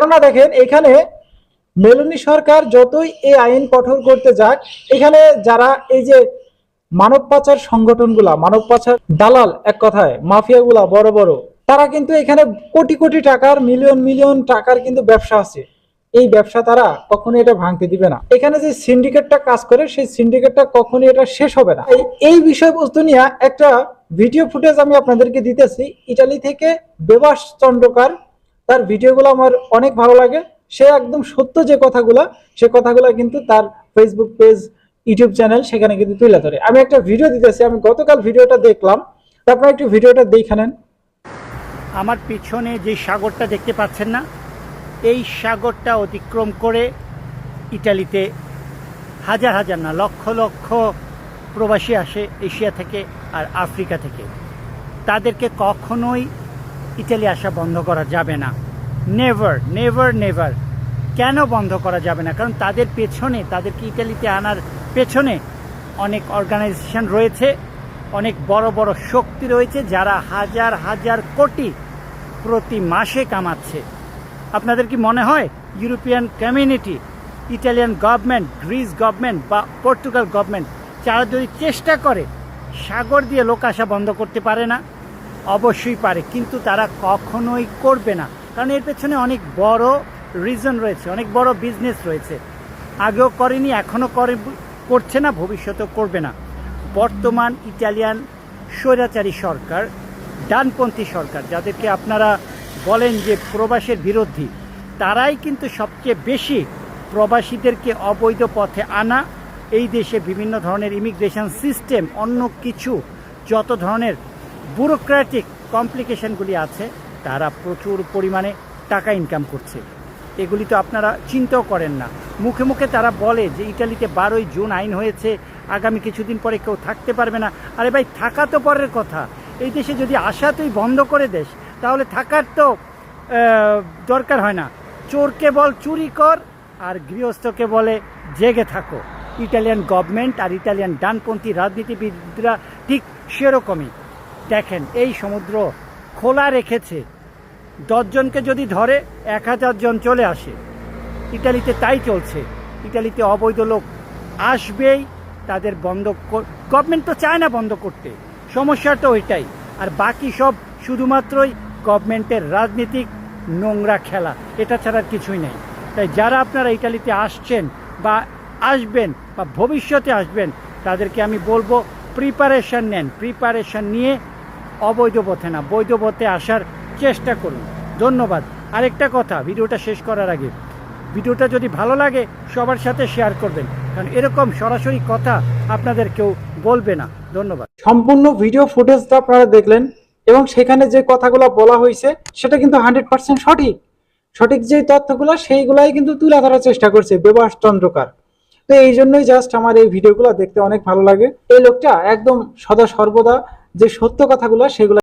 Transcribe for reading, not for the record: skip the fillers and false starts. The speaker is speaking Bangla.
কেননা দেখেন এখানে মেলনি সরকার যতই এই আইন কঠোর করতে যাক, এখানে যারা এই যে মানব পাচার সংগঠনগুলা, মানব পাচার দালাল, এক কথায় মাফিয়াগুলা বড় বড়, তারা কিন্তু এখানে কোটি কোটি টাকার, মিলিয়ন মিলিয়ন টাকার কিন্তু ব্যবসা আছে। এই ব্যবসা তারা কখনো এটা ভাঙতে দিবে না। এখানে যে সিন্ডিকেটটা কাজ করে, সেই সিন্ডিকেটটা কখনো এটা শেষ হবে না। এই বিষয়বস্তু নিয়ে একটা ভিডিও ফুটেজ আমি আপনাদেরকে দিতেছি, ইটালি থেকে বেবাস চন্দ্রকার। তার ভিডিওগুলো আমার অনেক ভালো লাগে। সে একদম সত্য যে কথাগুলো, সে কথাগুলো কিন্তু তার ফেসবুক পেজ, ইউটিউব চ্যানেল, সেখানে কিন্তু তুলে ধরে। আমি একটা ভিডিও দিতেছি, আমি গতকাল ভিডিওটা দেখলাম, তারপর একটু ভিডিওটা দেখে নেন। আমার পিছনে যে সাগরটা দেখতে পাচ্ছেন না, এই সাগরটা অতিক্রম করে ইটালিতে হাজার হাজার না লক্ষ লক্ষ প্রবাসী আসে এশিয়া থেকে আর আফ্রিকা থেকে। তাদেরকে কখনোই ইটালি আসা বন্ধ করা যাবে না। Never never never. কেন বন্ধ করা যাবে না? কারণ তাদের পেছনে, তাদেরকে ইটালিতে আনার পেছনে অনেক অর্গানাইজেশন রয়েছে, অনেক বড় বড় শক্তি রয়েছে, যারা হাজার হাজার কোটি প্রতি মাসে কামাচ্ছে। আপনাদের কি মনে হয় European community, Italian government, Greece government বা পর্তুগাল গভর্নমেন্ট, যারা যদি চেষ্টা করে সাগর দিয়ে লোক আসা বন্ধ করতে পারে না? অবশ্যই পারে, কিন্তু তারা কখনোই করবে না। কারণ এর পেছনে অনেক বড় রিজন রয়েছে, অনেক বড় বিজনেস রয়েছে। আগেও করেনি, এখনও করছে না, ভবিষ্যতেও করবে না। বর্তমান ইটালিয়ান স্বৈরাচারী সরকার, ডানপন্থী সরকার, যাদেরকে আপনারা বলেন যে প্রবাসের বিরোধী, তারাই কিন্তু সবচেয়ে বেশি প্রবাসীদেরকে অবৈধ পথে আনা, এই দেশে বিভিন্ন ধরনের ইমিগ্রেশন সিস্টেম, অন্য কিছু যত ধরনের ব্যুরোক্র্যাটিক কমপ্লিকেশনগুলি আছে, তারা প্রচুর পরিমাণে টাকা ইনকাম করছে। এগুলি তো আপনারা চিন্তাও করেন না। মুখে মুখে তারা বলে যে ইটালিতে 12ই জুন আইন হয়েছে, আগামী কিছুদিন পরে কেউ থাকতে পারবে না। আরে ভাই, থাকা তো পরের কথা। এই দেশে যদি আসা তুই বন্ধ করে দেশ, তাহলে থাকার তো দরকার হয় না। চোরকে বল চুরি কর, আর গৃহস্থকে বলে জেগে থাকো। ইটালিয়ান গভর্নমেন্ট আর ইটালিয়ান ডানপন্থী রাজনীতিবিদরা ঠিক সেরকমই। দেখেন, এই সমুদ্র খোলা রেখেছে, 10 জনকে যদি ধরে 1000 জন চলে আসে। ইটালিতে তাই চলছে। ইটালিতে অবৈধ লোক আসবেই, তাদের বন্ধ গভর্নমেন্ট তো চায় না বন্ধ করতে, সমস্যাটা ওইটাই। আর বাকি সব শুধুমাত্রই গভর্নমেন্টের রাজনীতিক নোংরা খেলা, এটা ছাড়া কিছুই নেই। তাই যারা আপনারা ইটালিতে আসছেন বা আসবেন বা ভবিষ্যতে আসবেন, তাদেরকে আমি বলবো প্রিপারেশন নেন। প্রিপারেশন নিয়ে অবৈধ পথে না, বৈধ পথে আসার চেষ্টা করুন। ধন্যবাদ। আরেকটা কথা, ভিডিওটা শেষ করার আগে, ভিডিওটা যদি ভালো লাগে সবার সাথে শেয়ার করবেন, কারণ এরকম সরাসরি কথা আপনাদের কেউ বলবে না। ধন্যবাদ। সম্পূর্ণ ভিডিও ফুটেজটা আপনারা দেখলেন, এবং সেখানে যে কথাগুলো বলা হয়েছে সেটা কিন্তু 100% সঠিক। সঠিক যে তথ্যগুলো, সেইগুলাই কিন্তু তুলে ধরার চেষ্টা করছে বেবাস চন্দ্রকার। তো এই জন্যই জাস্ট আমার এই ভিডিওগুলো দেখতে অনেক ভালো লাগে। এই লোকটা একদম সদা সর্বদা যে সত্য কথাগুলো, সেগুলো